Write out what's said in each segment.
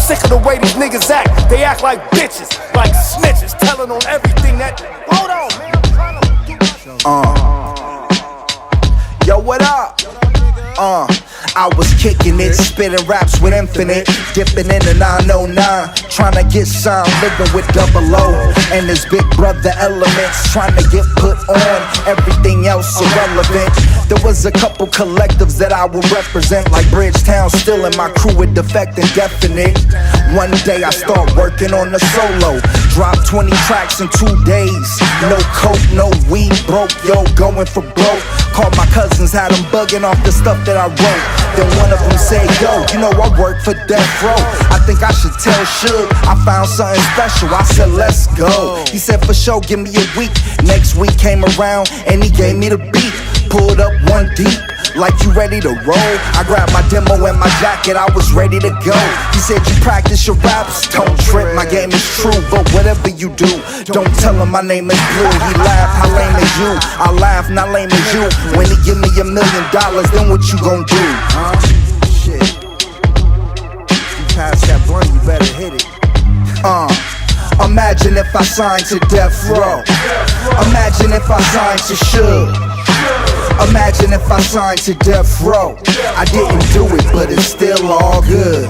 sick of the way these niggas act. They act like bitches, like snitches, telling on everything that. Hold on, man, I'm trying to do my shit. Yo, what up? I was kicking it, spitting raps with Infinite, dipping in the 909, trying to get signed, living with double O and his big brother elements, trying to get put on, everything else irrelevant. There was a couple collectives that I would represent, like Bridgetown, still in my crew with Defect and Definite. One day I start working on the solo, drop 20 tracks in 2 days. No coke, no weed, broke, yo, going for broke. Called my cousins, had them bugging off the stuff that I wrote. Then one of them said, yo, you know I work for Death Row. I think I should tell Suge I found something special. I said, let's go. He said, for sure, give me a week. Next week came around and he gave me the beat. Pulled up one deep, like you ready to roll. I grabbed my demo and my jacket, I was ready to go. He said, you practice your raps, don't trip, my game is true. But whatever you do, don't tell him my name is Blue. He laughed, how lame is you? I laugh, not lame as you. When he give me $1 million, then what you gon' do? Shit. You pass that blunt, you better hit it. Imagine if I signed to Death Row. Imagine if I signed to Suge. Imagine if I signed to Death Row. I didn't do it, but it's still all good.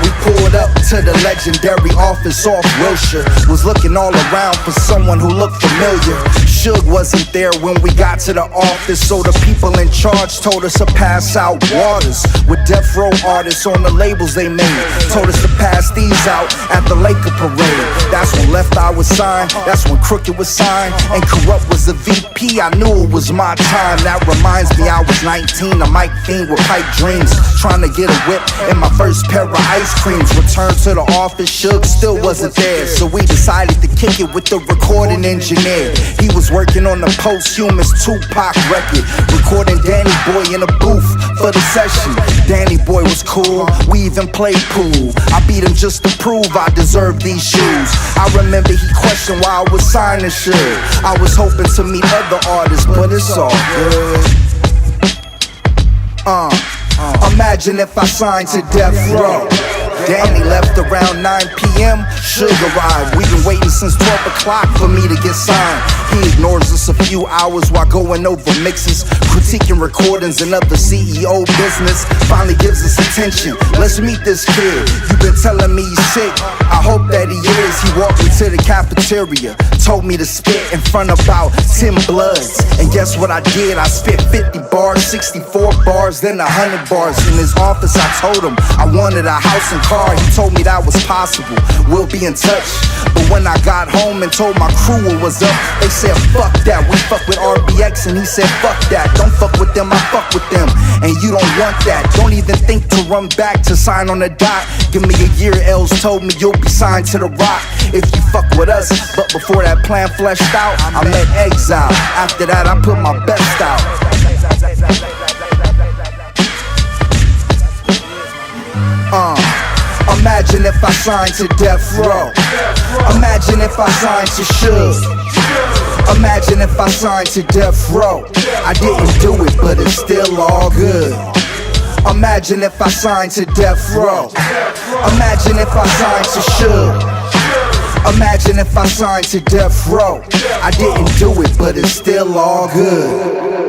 We pulled up to the legendary office off Wilshire. Was looking all around for someone who looked familiar. Suge wasn't there when we got to the office, so the people in charge told us to pass out waters. With Death Row artists on the labels they made, told us to pass these out at the Laker parade. That's when Left Eye was signed, that's when Crooked was signed, and Corrupt was the VP. I knew it was my time. That reminds me I was 19, a mic fiend with pipe dreams, trying to get a whip and my first pair of ice creams. Returned to the office, Suge still wasn't there, so we decided to kick it with the recording engineer. He was working on the Posthumous Tupac record, recording Danny Boy in a booth for the session. Danny Boy was cool, we even played pool. I beat him just to prove I deserved these shoes. I remember he questioned why I was signing Suge. I was hoping to meet other artists, but it's all good. Imagine if I signed to Death Row. Danny left around 9 p.m. Suge arrived. We've been waiting since 12 o'clock for me to get signed. He ignores us a few hours while going over mixes, critiquing recordings and other CEO business. Finally gives us attention. Let's meet this kid. You've been telling me he's sick. I hope that he is. He walked me to the cafeteria, told me to spit in front of about 10 bloods. And guess what I did? I spit 50 bars, 64 bars, then 100 bars. In his office I told him I wanted a house and car. He told me that was possible, we'll be in touch. But when I got home and told my crew what was up, they said fuck that, we fuck with RBX. And he said fuck that, don't fuck with them, I fuck with them. And you don't want that, don't even think to run back to sign on the dot. Give me a year, Els told me you'll be signed to the Rock if you fuck with us. But before that plan fleshed out, I met Exile. After that I put my best out. Imagine if I signed to Death Row. Imagine if I signed to Suge. Imagine if I signed to Death Row. I didn't do it, but it's still all good. Imagine if I signed to Death Row. Imagine if I signed to Suge. Imagine if I signed to Death Row. I didn't do it, but it's still all good.